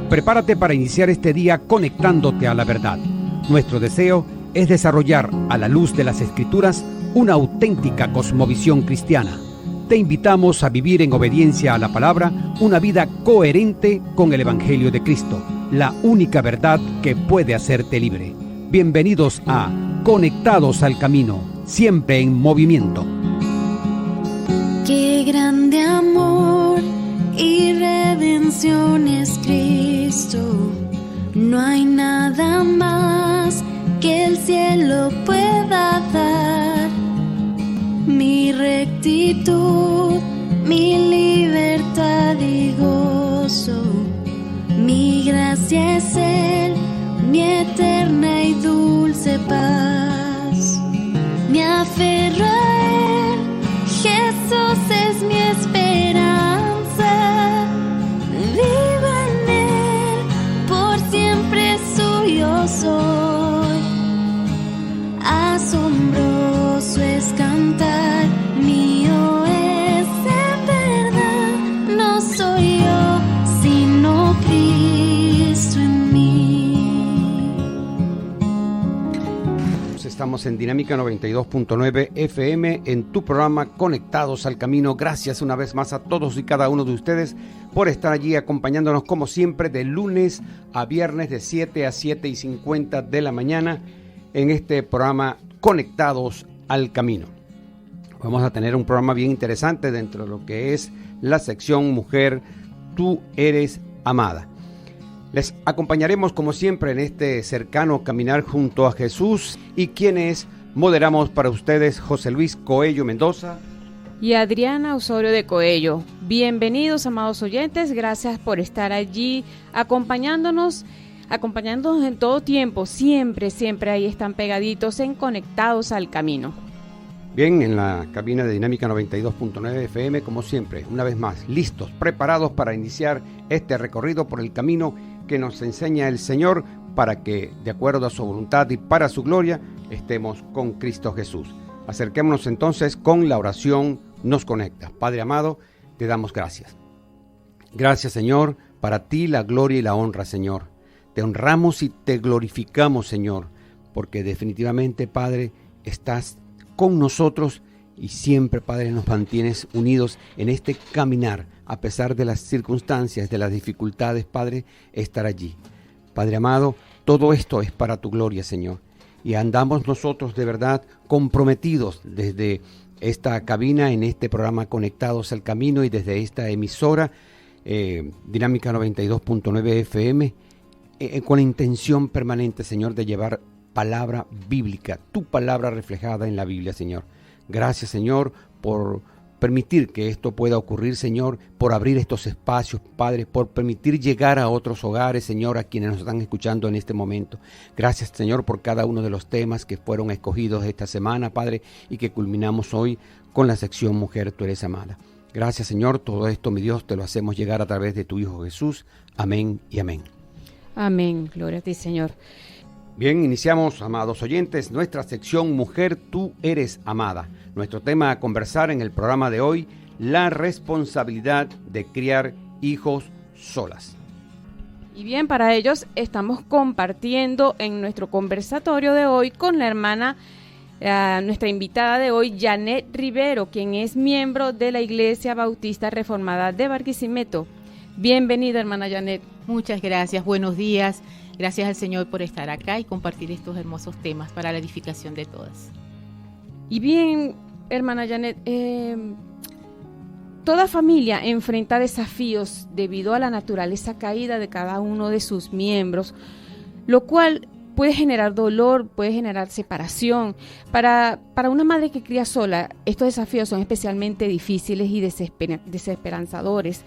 Prepárate para iniciar este día conectándote a la verdad. Nuestro deseo es desarrollar, a la luz de las Escrituras, una auténtica cosmovisión cristiana. Te invitamos a vivir en obediencia a la palabra una vida coherente con el Evangelio de Cristo, la única verdad que puede hacerte libre. Bienvenidos a Conectados al Camino, siempre en movimiento. Qué grande amor y redención es Cristo. No hay nada más que el cielo pueda dar. Mi rectitud, mi libertad y gozo, mi gracia es Él, mi eterna y dulce paz. Me aferro a Él, Jesús es mi esperanza. Vivo en Él, por siempre suyo soy. Asombroso es cantar, mío es en verdad. No soy yo, sino Cristo en mí. Estamos en Dinámica 92.9 FM en tu programa Conectados al Camino. Gracias una vez más a todos y cada uno de ustedes por estar allí acompañándonos como siempre de lunes a viernes de 7 a 7:50 de la mañana en este programa Conectados al Camino. Vamos a tener un programa bien interesante dentro de lo que es la sección Mujer, tú eres amada. Les acompañaremos como siempre en este cercano caminar junto a Jesús, y quienes moderamos para ustedes José Luis Coello Mendoza y Adriana Osorio de Coello. Bienvenidos, amados oyentes, gracias por estar allí acompañándonos en todo tiempo, siempre ahí están pegaditos en Conectados al Camino. Bien, en la cabina de Dinámica 92.9 FM, como siempre, una vez más, listos, preparados para iniciar este recorrido por el camino que nos enseña el Señor para que, de acuerdo a su voluntad y para su gloria, estemos con Cristo Jesús. Acerquémonos entonces con la oración Nos Conecta. Padre amado, te damos gracias. Gracias, Señor, para ti la gloria y la honra, Señor. Te honramos y te glorificamos, Señor, porque definitivamente, Padre, estás con nosotros y siempre, Padre, nos mantienes unidos en este caminar, a pesar de las circunstancias, de las dificultades, Padre, estar allí. Padre amado, todo esto es para tu gloria, Señor, y andamos nosotros de verdad comprometidos desde esta cabina, en este programa Conectados al Camino, y desde esta emisora, Dinámica 92.9 FM, con la intención permanente, Señor, de llevar palabra bíblica, tu palabra reflejada en la Biblia, Señor. Gracias, Señor, por permitir que esto pueda ocurrir, Señor, por abrir estos espacios, Padre, por permitir llegar a otros hogares, Señor, a quienes nos están escuchando en este momento. Gracias, Señor, por cada uno de los temas que fueron escogidos esta semana, Padre, y que culminamos hoy con la sección Mujer, tú eres amada. Gracias, Señor, todo esto, mi Dios, te lo hacemos llegar a través de tu Hijo Jesús. Amén y amén. Amén, gloria a ti, Señor. Bien, iniciamos, amados oyentes, nuestra sección Mujer, tú eres amada. Nuestro tema a conversar en el programa de hoy, la responsabilidad de criar hijos solas. Y bien, para ellos estamos compartiendo en nuestro conversatorio de hoy con la hermana, nuestra invitada de hoy, Janet Rivero, quien es miembro de la Iglesia Bautista Reformada de Barquisimeto. Bienvenida, hermana Janet. Muchas gracias, buenos días. Gracias al Señor por estar acá y compartir estos hermosos temas para la edificación de todas. Y bien, hermana Janet, toda familia enfrenta desafíos debido a la naturaleza caída de cada uno de sus miembros, lo cual puede generar dolor, puede generar separación. Para una madre que cría sola, estos desafíos son especialmente difíciles y desesperanzadores.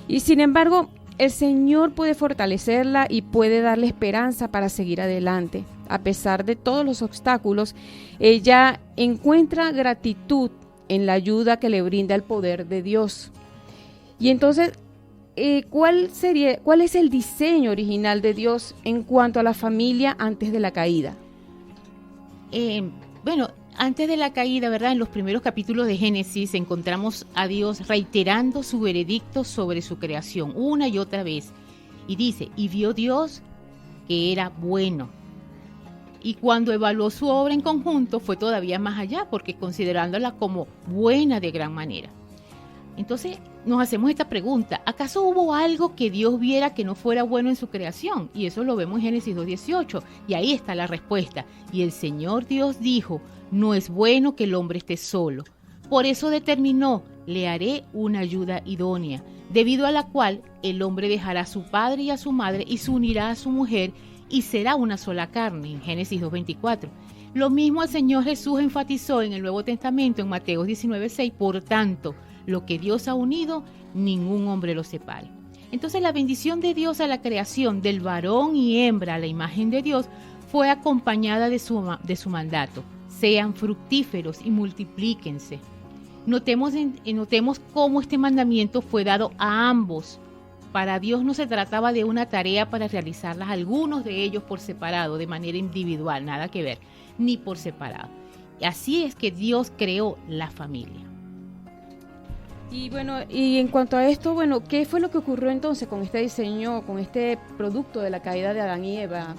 Y sin embargo, el Señor puede fortalecerla y puede darle esperanza para seguir adelante. A pesar de todos los obstáculos, ella encuentra gratitud en la ayuda que le brinda el poder de Dios. Y entonces, ¿cuál es el diseño original de Dios en cuanto a la familia antes de la caída? Antes de la caída, ¿verdad? En los primeros capítulos de Génesis encontramos a Dios reiterando su veredicto sobre su creación una y otra vez. Y dice, y vio Dios que era bueno. Y cuando evaluó su obra en conjunto fue todavía más allá, porque considerándola como buena de gran manera. Entonces nos hacemos esta pregunta, ¿acaso hubo algo que Dios viera que no fuera bueno en su creación? Y eso lo vemos en Génesis 2:18, y ahí está la respuesta. Y el Señor Dios dijo, no es bueno que el hombre esté solo. Por eso determinó, le haré una ayuda idónea, debido a la cual el hombre dejará a su padre y a su madre y se unirá a su mujer y será una sola carne, en Génesis 2:24. Lo mismo el Señor Jesús enfatizó en el Nuevo Testamento, en Mateo 19:6, por tanto, lo que Dios ha unido, ningún hombre lo separe. Entonces la bendición de Dios a la creación del varón y hembra a la imagen de Dios fue acompañada de su mandato. Sean fructíferos y multiplíquense. Notemos cómo este mandamiento fue dado a ambos. Para Dios no se trataba de una tarea para realizarlas algunos de ellos por separado, de manera individual, nada que ver, ni por separado. Así es que Dios creó la familia. Y bueno, y en cuanto a esto, bueno, ¿qué fue lo que ocurrió entonces con este diseño, con este producto de la caída de Adán y Eva?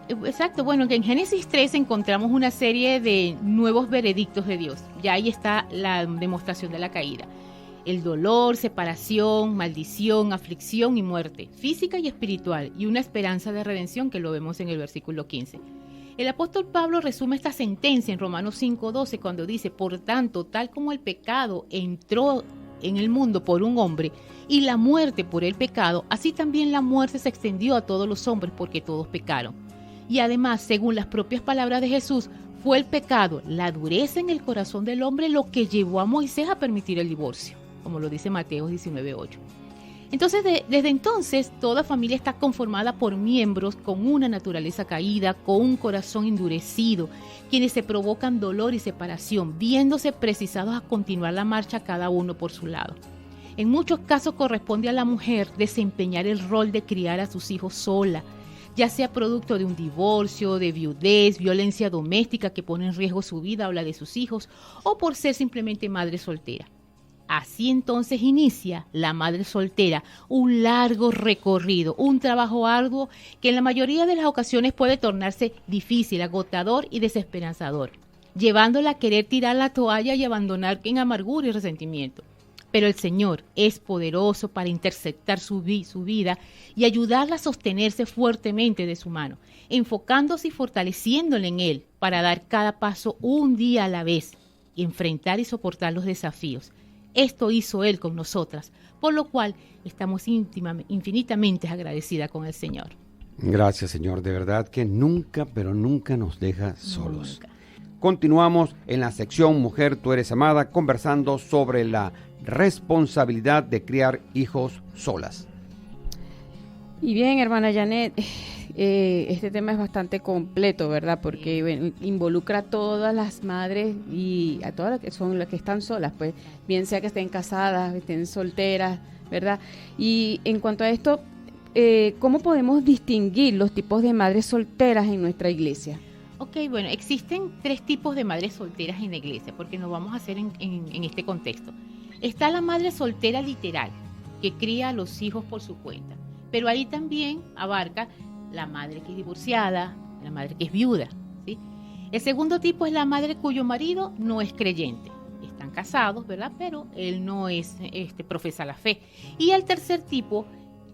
Exacto, bueno, que en Génesis 3 encontramos una serie de nuevos veredictos de Dios. Ya ahí está la demostración de la caída. El dolor, separación, maldición, aflicción y muerte, física y espiritual, y una esperanza de redención que lo vemos en el versículo 15. El apóstol Pablo resume esta sentencia en Romanos 5:12 cuando dice, por tanto, tal como el pecado entró en el mundo por un hombre y la muerte por el pecado, así también la muerte se extendió a todos los hombres porque todos pecaron. Y además, según las propias palabras de Jesús, fue el pecado, la dureza en el corazón del hombre lo que llevó a Moisés a permitir el divorcio, como lo dice Mateo 19:8. Entonces, desde entonces, toda familia está conformada por miembros con una naturaleza caída, con un corazón endurecido, quienes se provocan dolor y separación, viéndose precisados a continuar la marcha cada uno por su lado. En muchos casos corresponde a la mujer desempeñar el rol de criar a sus hijos sola, ya sea producto de un divorcio, de viudez, violencia doméstica que pone en riesgo su vida o la de sus hijos, o por ser simplemente madre soltera. Así entonces inicia la madre soltera un largo recorrido, un trabajo arduo que en la mayoría de las ocasiones puede tornarse difícil, agotador y desesperanzador, llevándola a querer tirar la toalla y abandonar en amargura y resentimiento. Pero el Señor es poderoso para interceptar su vida y ayudarla a sostenerse fuertemente de su mano, enfocándose y fortaleciéndole en Él para dar cada paso un día a la vez y enfrentar y soportar los desafíos. Esto hizo Él con nosotras, por lo cual estamos infinitamente agradecidas con el Señor. Gracias, Señor. De verdad que nunca, pero nunca nos deja solos. Nunca. Continuamos en la sección Mujer, tú eres amada, conversando sobre la responsabilidad de criar hijos solas. Y bien, hermana Janet, este tema es bastante completo, ¿verdad? Porque bueno, involucra a todas las madres y a todas las que están solas, pues bien sea que estén casadas, estén solteras, ¿verdad? Y en cuanto a esto, ¿cómo podemos distinguir los tipos de madres solteras en nuestra iglesia? Ok, bueno, existen 3 tipos de madres solteras en la iglesia, porque nos vamos a hacer en este contexto. Está la madre soltera literal, que cría a los hijos por su cuenta, pero ahí también abarca la madre que es divorciada, la madre que es viuda, ¿sí? El segundo tipo es la madre cuyo marido no es creyente. Están casados, ¿verdad? Pero él no profesa la fe. Y el tercer tipo,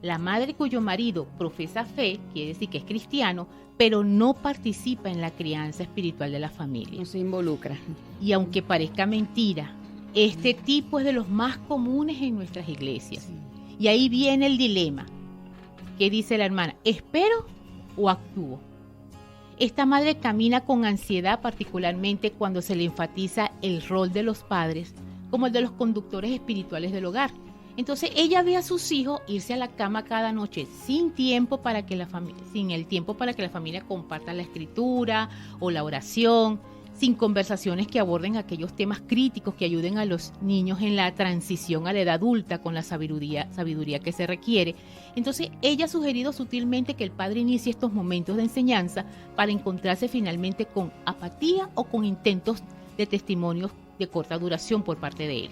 la madre cuyo marido profesa fe, quiere decir que es cristiano, pero no participa en la crianza espiritual de la familia. No se involucra. Y aunque parezca mentira, este tipo es de los más comunes en nuestras iglesias. Sí. Y ahí viene el dilema. ¿Qué dice la hermana? ¿Espero o actúo? Esta madre camina con ansiedad, particularmente cuando se le enfatiza el rol de los padres como el de los conductores espirituales del hogar. Entonces ella ve a sus hijos irse a la cama cada noche sin el tiempo para que la familia comparta la escritura o la oración, sin conversaciones que aborden aquellos temas críticos que ayuden a los niños en la transición a la edad adulta con la sabiduría que se requiere. Entonces ella ha sugerido sutilmente que el padre inicie estos momentos de enseñanza para encontrarse finalmente con apatía o con intentos de testimonios de corta duración por parte de él.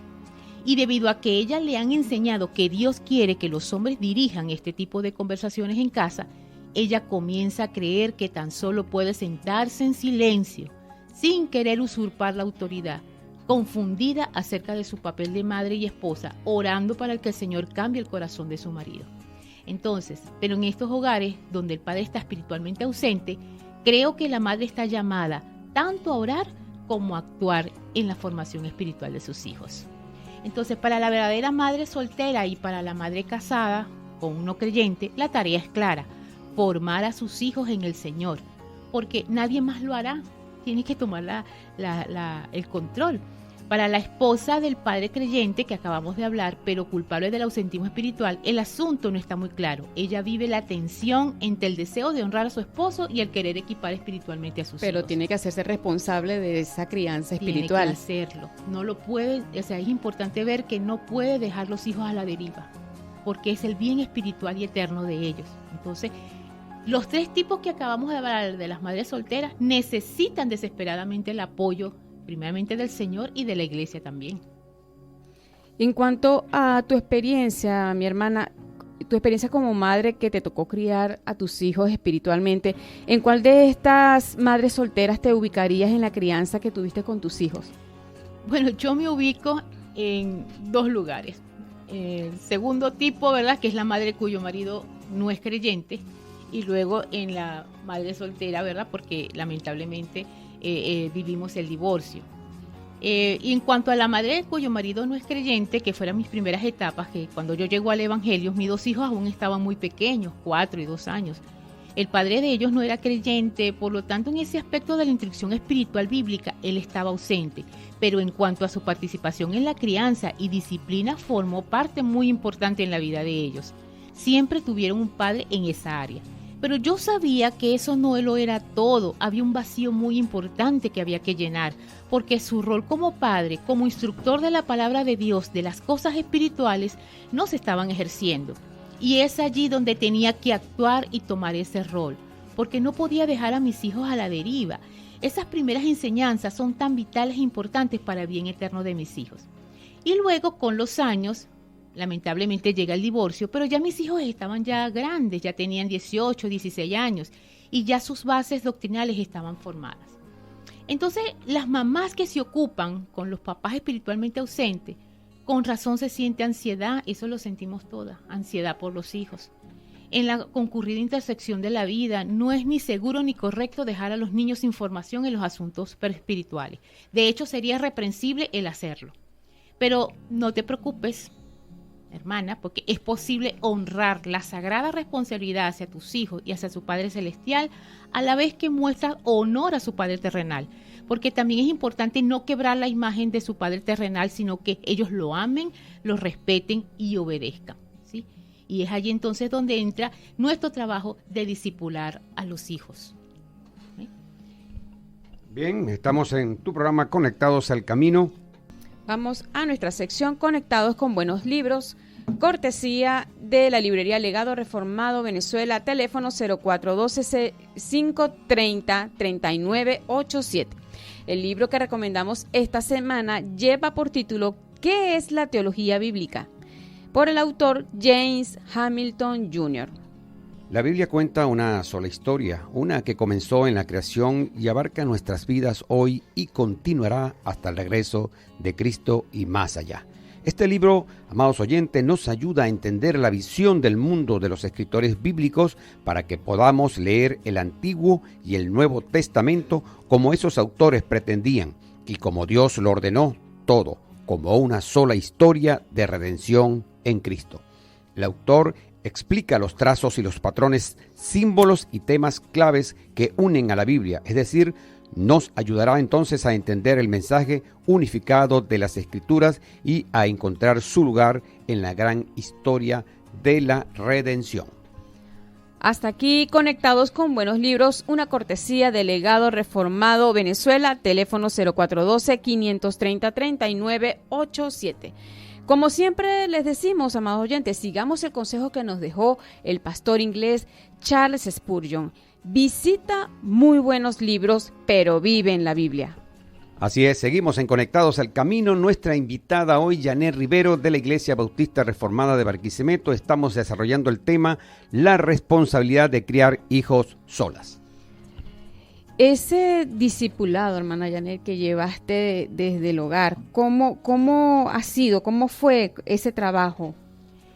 Y debido a que ella le han enseñado que Dios quiere que los hombres dirijan este tipo de conversaciones en casa, ella comienza a creer que tan solo puede sentarse en silencio, sin querer usurpar la autoridad, confundida acerca de su papel de madre y esposa, orando para que el Señor cambie el corazón de su marido. Entonces, pero en estos hogares donde el padre está espiritualmente ausente, creo que la madre está llamada tanto a orar como a actuar en la formación espiritual de sus hijos. Entonces, para la verdadera madre soltera y para la madre casada con un no creyente, la tarea es clara: formar a sus hijos en el Señor, porque nadie más lo hará. Tiene que tomar el control. Para la esposa del padre creyente que acabamos de hablar, pero culpable del ausentismo espiritual, el asunto no está muy claro. Ella vive la tensión entre el deseo de honrar a su esposo y el querer equipar espiritualmente a sus hijos. Pero tiene que hacerse responsable de esa crianza espiritual. Tiene que hacerlo. No lo puede, es importante ver que no puede dejar los hijos a la deriva, porque es el bien espiritual y eterno de ellos. Entonces, los tres tipos que acabamos de hablar de las madres solteras necesitan desesperadamente el apoyo, primeramente del Señor y de la iglesia también. En cuanto a tu experiencia, mi hermana, tu experiencia como madre que te tocó criar a tus hijos espiritualmente, ¿en cuál de estas madres solteras te ubicarías en la crianza que tuviste con tus hijos? Bueno, yo me ubico en dos lugares. El segundo tipo, ¿verdad?, que es la madre cuyo marido no es creyente, y luego en la madre soltera, ¿verdad?, porque lamentablemente vivimos el divorcio. Y en cuanto a la madre cuyo marido no es creyente, que fueron mis primeras etapas, que cuando yo llego al evangelio, mis dos hijos aún estaban muy pequeños, 4 y 2 años. El padre de ellos no era creyente, por lo tanto en ese aspecto de la instrucción espiritual bíblica, él estaba ausente. Pero en cuanto a su participación en la crianza y disciplina, formó parte muy importante en la vida de ellos. Siempre tuvieron un padre en esa área. Pero yo sabía que eso no lo era todo, había un vacío muy importante que había que llenar, porque su rol como padre, como instructor de la palabra de Dios, de las cosas espirituales, no se estaban ejerciendo. Y es allí donde tenía que actuar y tomar ese rol, porque no podía dejar a mis hijos a la deriva. Esas primeras enseñanzas son tan vitales e importantes para el bien eterno de mis hijos. Y luego, con los años, lamentablemente llega el divorcio, pero ya mis hijos estaban ya grandes, ya tenían 18, 16 años y ya sus bases doctrinales estaban formadas. Entonces, las mamás que se ocupan con los papás espiritualmente ausentes, con razón se siente ansiedad, eso lo sentimos todas, ansiedad por los hijos. En la concurrida intersección de la vida, no es ni seguro ni correcto dejar a los niños sin formación en los asuntos espirituales. De hecho, sería reprensible el hacerlo. Pero no te preocupes, hermana, porque es posible honrar la sagrada responsabilidad hacia tus hijos y hacia su Padre Celestial, a la vez que muestras honor a su Padre terrenal, porque también es importante no quebrar la imagen de su Padre terrenal, sino que ellos lo amen, lo respeten y obedezcan, ¿sí? Y es allí entonces donde entra nuestro trabajo de discipular a los hijos. ¿Sí? Bien, estamos en tu programa Conectados al Camino. Vamos a nuestra sección Conectados con Buenos Libros, cortesía de la librería Legado Reformado Venezuela, teléfono 0412-530-3987. El libro que recomendamos esta semana lleva por título ¿Qué es la teología bíblica?, por el autor James Hamilton Jr. La Biblia cuenta una sola historia, una que comenzó en la creación y abarca nuestras vidas hoy y continuará hasta el regreso de Cristo y más allá. Este libro, amados oyentes, nos ayuda a entender la visión del mundo de los escritores bíblicos para que podamos leer el Antiguo y el Nuevo Testamento como esos autores pretendían y como Dios lo ordenó todo, como una sola historia de redención en Cristo. El autor explica los trazos y los patrones, símbolos y temas claves que unen a la Biblia, es decir, nos ayudará entonces a entender el mensaje unificado de las Escrituras y a encontrar su lugar en la gran historia de la redención. Hasta aquí Conectados con Buenos Libros, una cortesía de Legado Reformado Venezuela, teléfono 0412-530-3987. Como siempre les decimos, amados oyentes, sigamos el consejo que nos dejó el pastor inglés Charles Spurgeon. Visita muy buenos libros, pero vive en la Biblia. Así es, seguimos en Conectados al Camino. Nuestra invitada hoy, Janet Rivero, de la Iglesia Bautista Reformada de Barquisimeto. Estamos desarrollando el tema, la responsabilidad de criar hijos solas. Ese discipulado, hermana Janet, que llevaste desde el hogar, ¿cómo ha sido? ¿Cómo fue ese trabajo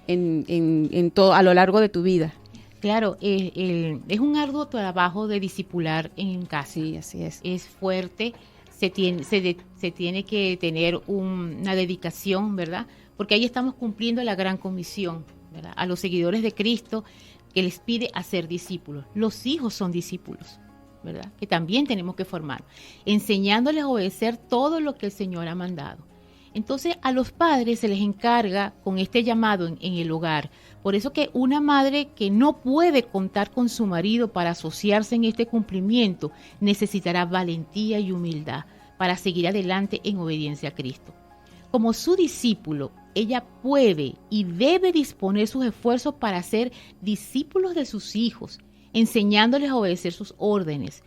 en todo, a lo largo de tu vida? Claro, es un arduo trabajo de discipular en casa. Sí, así es. Es fuerte, se tiene que tener una dedicación, ¿verdad? Porque ahí estamos cumpliendo la gran comisión, ¿verdad? A los seguidores de Cristo, que les pide hacer discípulos. Los hijos son discípulos, ¿verdad? Que también tenemos que formar, enseñándoles a obedecer todo lo que el Señor ha mandado. Entonces a los padres se les encarga con este llamado en el hogar. Por eso que una madre que no puede contar con su marido para asociarse en este cumplimiento necesitará valentía y humildad para seguir adelante en obediencia a Cristo. Como su discípulo, ella puede y debe disponer sus esfuerzos para ser discípulos de sus hijos, enseñándoles a obedecer sus órdenes.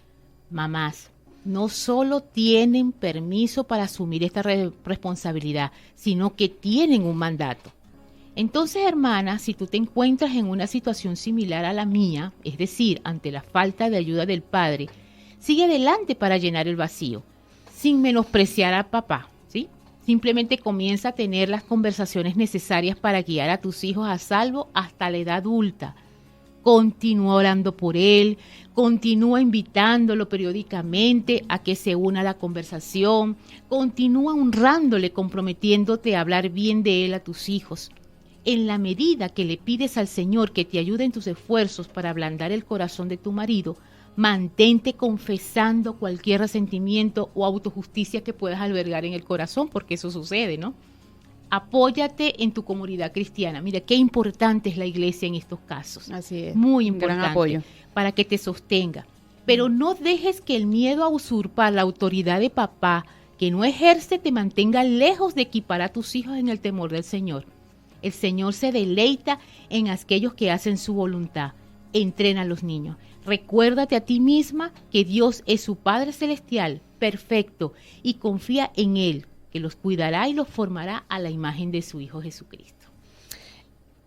Mamás, no solo tienen permiso para asumir esta responsabilidad, sino que tienen un mandato. Entonces, hermana, si tú te encuentras en una situación similar a la mía, es decir, ante la falta de ayuda del padre, sigue adelante para llenar el vacío, sin menospreciar a papá, ¿sí? Simplemente comienza a tener las conversaciones necesarias para guiar a tus hijos a salvo hasta la edad adulta. Continúa orando por él, continúa invitándolo periódicamente a que se una a la conversación, continúa honrándole, comprometiéndote a hablar bien de él a tus hijos. En la medida que le pides al Señor que te ayude en tus esfuerzos para ablandar el corazón de tu marido, mantente confesando cualquier resentimiento o autojusticia que puedas albergar en el corazón, porque eso sucede, ¿no? Apóyate en tu comunidad cristiana. Mira, qué importante es la iglesia en estos casos. Así es. Muy Un importante. gran apoyo. Para que te sostenga. Pero no dejes que el miedo a usurpar la autoridad de papá que no ejerce te mantenga lejos de equipar a tus hijos en el temor del Señor. El Señor se deleita en aquellos que hacen su voluntad. Entrena a los niños. Recuérdate a ti misma que Dios es su Padre Celestial, perfecto, y confía en Él, que los cuidará y los formará a la imagen de su Hijo Jesucristo.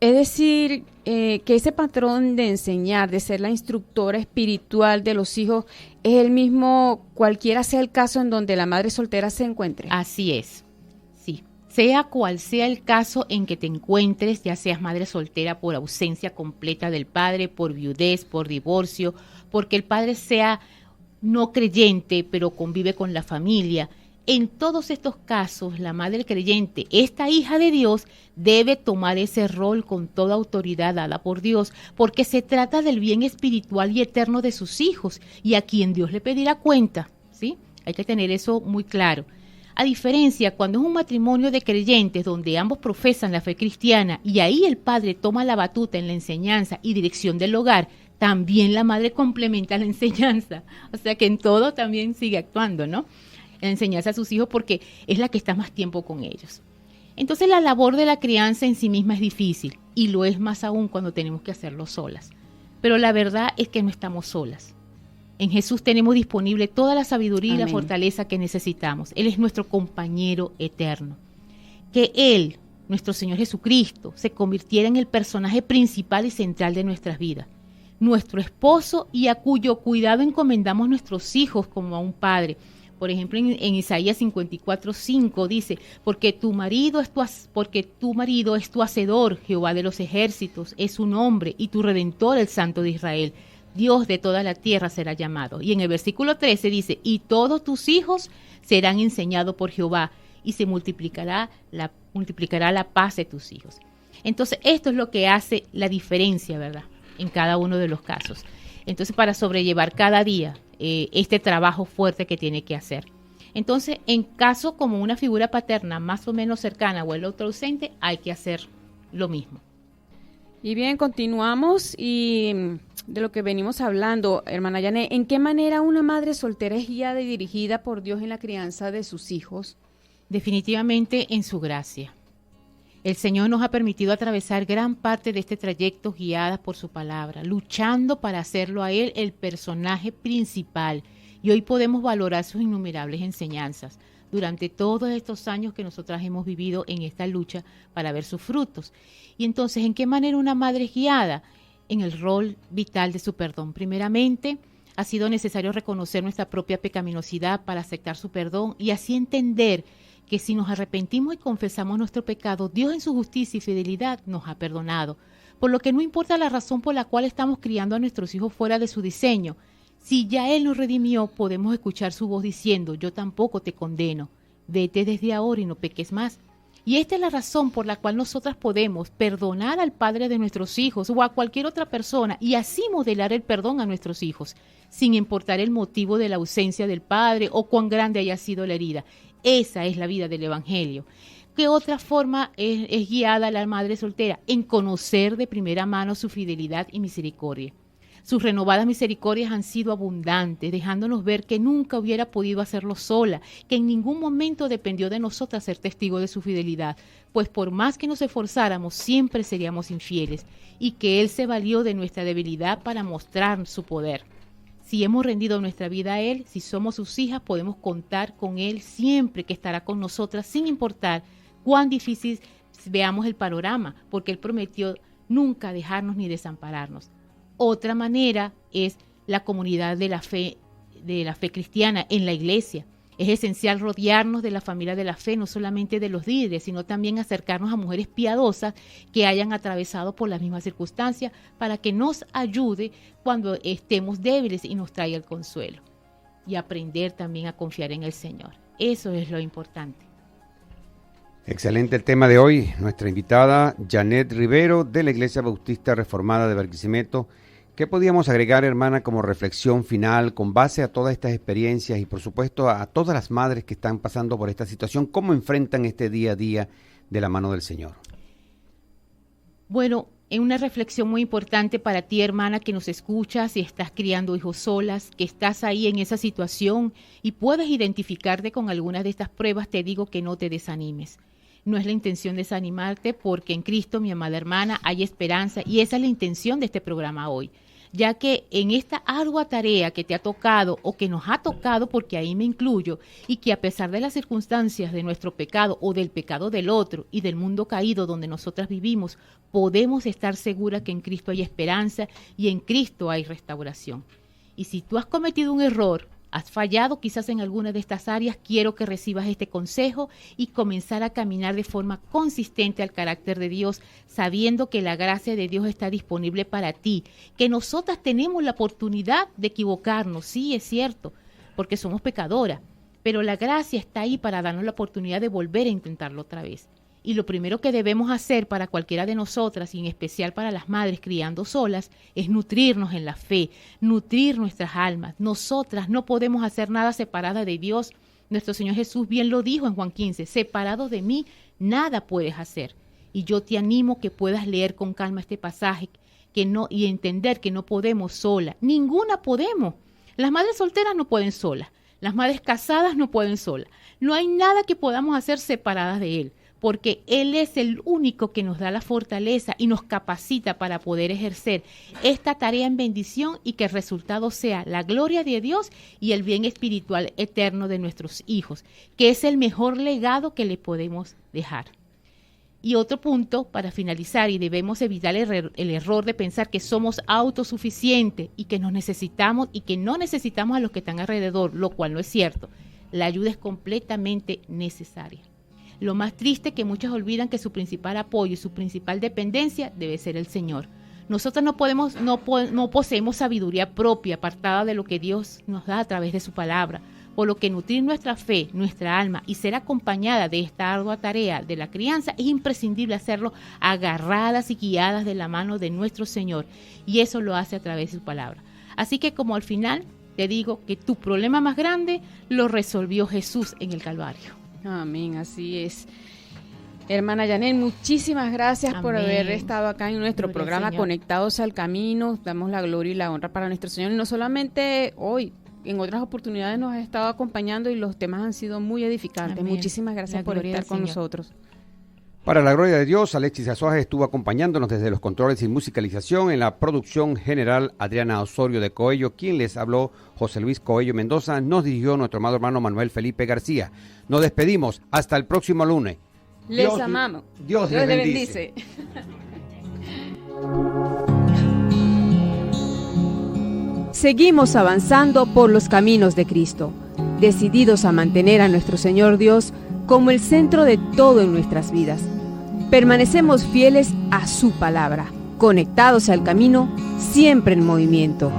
Es decir, que ese patrón de enseñar, de ser la instructora espiritual de los hijos, es el mismo cualquiera sea el caso en donde la madre soltera se encuentre. Así es, sí. Sea cual sea el caso en que te encuentres, ya seas madre soltera por ausencia completa del padre, por viudez, por divorcio, porque el padre sea no creyente, pero convive con la familia. En todos estos casos, la madre creyente, esta hija de Dios, debe tomar ese rol con toda autoridad dada por Dios, porque se trata del bien espiritual y eterno de sus hijos, y a quien Dios le pedirá cuenta, ¿sí? Hay que tener eso muy claro. A diferencia, cuando es un matrimonio de creyentes donde ambos profesan la fe cristiana y ahí el padre toma la batuta en la enseñanza y dirección del hogar, también la madre complementa la enseñanza. O sea que en todo también sigue actuando, ¿no? En enseñanza a sus hijos porque es la que está más tiempo con ellos. Entonces la labor de la crianza en sí misma es difícil y lo es más aún cuando tenemos que hacerlo solas. Pero la verdad es que no estamos solas. En Jesús tenemos disponible toda la sabiduría y la fortaleza que necesitamos. Él es nuestro compañero eterno. Que Él, nuestro Señor Jesucristo, se convirtiera en el personaje principal y central de nuestras vidas. Nuestro esposo y a cuyo cuidado encomendamos nuestros hijos como a un padre. Por ejemplo, en Isaías 54:5 dice, porque tu marido es tu hacedor, Jehová de los ejércitos, es su nombre, y tu redentor, el Santo de Israel. Dios de toda la tierra será llamado. Y en el versículo 13 dice, y todos tus hijos serán enseñados por Jehová, y se multiplicará la paz de tus hijos. Entonces, esto es lo que hace la diferencia, ¿verdad? En cada uno de los casos. Entonces, para sobrellevar cada día este trabajo fuerte que tiene que hacer. Entonces, en caso como una figura paterna más o menos cercana o el otro ausente, hay que hacer lo mismo. Y bien, continuamos y de lo que venimos hablando, hermana Janet, ¿en qué manera una madre soltera es guiada y dirigida por Dios en la crianza de sus hijos? Definitivamente en su gracia. El Señor nos ha permitido atravesar gran parte de este trayecto guiadas por su palabra, luchando para hacerlo a Él el personaje principal y hoy podemos valorar sus innumerables enseñanzas durante todos estos años que nosotras hemos vivido en esta lucha para ver sus frutos. Y entonces, ¿en qué manera una madre es guiada? En el rol vital de su perdón. Primeramente, ha sido necesario reconocer nuestra propia pecaminosidad para aceptar su perdón y así entender que si nos arrepentimos y confesamos nuestro pecado, Dios en su justicia y fidelidad nos ha perdonado. Por lo que no importa la razón por la cual estamos criando a nuestros hijos fuera de su diseño, si ya Él nos redimió, podemos escuchar su voz diciendo, yo tampoco te condeno, vete desde ahora y no peques más. Y esta es la razón por la cual nosotras podemos perdonar al padre de nuestros hijos o a cualquier otra persona y así modelar el perdón a nuestros hijos, sin importar el motivo de la ausencia del padre o cuán grande haya sido la herida. Esa es la vida del Evangelio. ¿Qué otra forma es guiada la madre soltera? En conocer de primera mano su fidelidad y misericordia. Sus renovadas misericordias han sido abundantes, dejándonos ver que nunca hubiera podido hacerlo sola, que en ningún momento dependió de nosotras ser testigo de su fidelidad, pues por más que nos esforzáramos, siempre seríamos infieles, y que Él se valió de nuestra debilidad para mostrar su poder. Si hemos rendido nuestra vida a Él, si somos sus hijas, podemos contar con Él siempre que estará con nosotras, sin importar cuán difícil veamos el panorama, porque Él prometió nunca dejarnos ni desampararnos. Otra manera es la comunidad de la fe cristiana en la iglesia. Es esencial rodearnos de la familia de la fe, no solamente de los líderes, sino también acercarnos a mujeres piadosas que hayan atravesado por las mismas circunstancias para que nos ayude cuando estemos débiles y nos traiga el consuelo. Y aprender también a confiar en el Señor. Eso es lo importante. Excelente el tema de hoy. Nuestra invitada, Janet Rivero, de la Iglesia Bautista Reformada de Barquisimeto. ¿Qué podíamos agregar, hermana, como reflexión final con base a todas estas experiencias y, por supuesto, a todas las madres que están pasando por esta situación? ¿Cómo enfrentan este día a día de la mano del Señor? Bueno, es una reflexión muy importante para ti, hermana, que nos escuchas y estás criando hijos solas, que estás ahí en esa situación y puedes identificarte con algunas de estas pruebas. Te digo que no te desanimes. No es la intención desanimarte, porque en Cristo, mi amada hermana, hay esperanza, y esa es la intención de este programa hoy, ya que en esta ardua tarea que te ha tocado o que nos ha tocado, porque ahí me incluyo, y que a pesar de las circunstancias de nuestro pecado o del pecado del otro y del mundo caído donde nosotras vivimos, podemos estar seguras que en Cristo hay esperanza y en Cristo hay restauración. Y si tú has cometido un error, has fallado quizás en alguna de estas áreas, quiero que recibas este consejo y comenzar a caminar de forma consistente al carácter de Dios, sabiendo que la gracia de Dios está disponible para ti, que nosotras tenemos la oportunidad de equivocarnos, sí, es cierto, porque somos pecadoras, pero la gracia está ahí para darnos la oportunidad de volver a intentarlo otra vez. Y lo primero que debemos hacer para cualquiera de nosotras, y en especial para las madres criando solas, es nutrirnos en la fe, nutrir nuestras almas. Nosotras no podemos hacer nada separada de Dios. Nuestro Señor Jesús bien lo dijo en Juan 15, separado de mí, nada puedes hacer. Y yo te animo que puedas leer con calma este pasaje y entender que no podemos solas. Ninguna podemos. Las madres solteras no pueden solas. Las madres casadas no pueden solas. No hay nada que podamos hacer separadas de Él, porque Él es el único que nos da la fortaleza y nos capacita para poder ejercer esta tarea en bendición, y que el resultado sea la gloria de Dios y el bien espiritual eterno de nuestros hijos, que es el mejor legado que le podemos dejar. Y otro punto para finalizar, y debemos evitar el error de pensar que somos autosuficientes y que nos necesitamos y que no necesitamos a los que están alrededor, lo cual no es cierto. La ayuda es completamente necesaria. Lo más triste es que muchos olvidan que su principal apoyo y su principal dependencia debe ser el Señor. Nosotros no poseemos sabiduría propia apartada de lo que Dios nos da a través de su palabra, por lo que nutrir nuestra fe, nuestra alma y ser acompañada de esta ardua tarea de la crianza es imprescindible hacerlo agarradas y guiadas de la mano de nuestro Señor, y eso lo hace a través de su palabra. Así que, como al final te digo, que tu problema más grande lo resolvió Jesús en el Calvario. Amén, así es. Hermana Janet, muchísimas gracias por haber estado acá en nuestro programa Conectados al Camino. Damos la gloria y la honra para nuestro Señor. Y no solamente hoy, en otras oportunidades nos ha estado acompañando y los temas han sido muy edificantes. Amén. Muchísimas gracias por estar con nosotros. Para la gloria de Dios, Alexis Azuaje estuvo acompañándonos desde los controles y musicalización. En la producción general, Adriana Osorio de Coello. Quien les habló, José Luis Coello Mendoza. Nos dirigió nuestro amado hermano Manuel Felipe García. Nos despedimos. Hasta el próximo lunes. Les amamos. Dios les bendice. Seguimos avanzando por los caminos de Cristo, decididos a mantener a nuestro Señor Dios como el centro de todo en nuestras vidas. Permanecemos fieles a su palabra, conectados al camino, siempre en movimiento.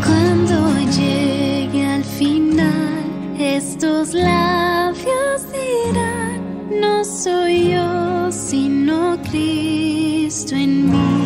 Cuando llegue al final, estos labios dirán: no soy yo, sino Cristo en mí.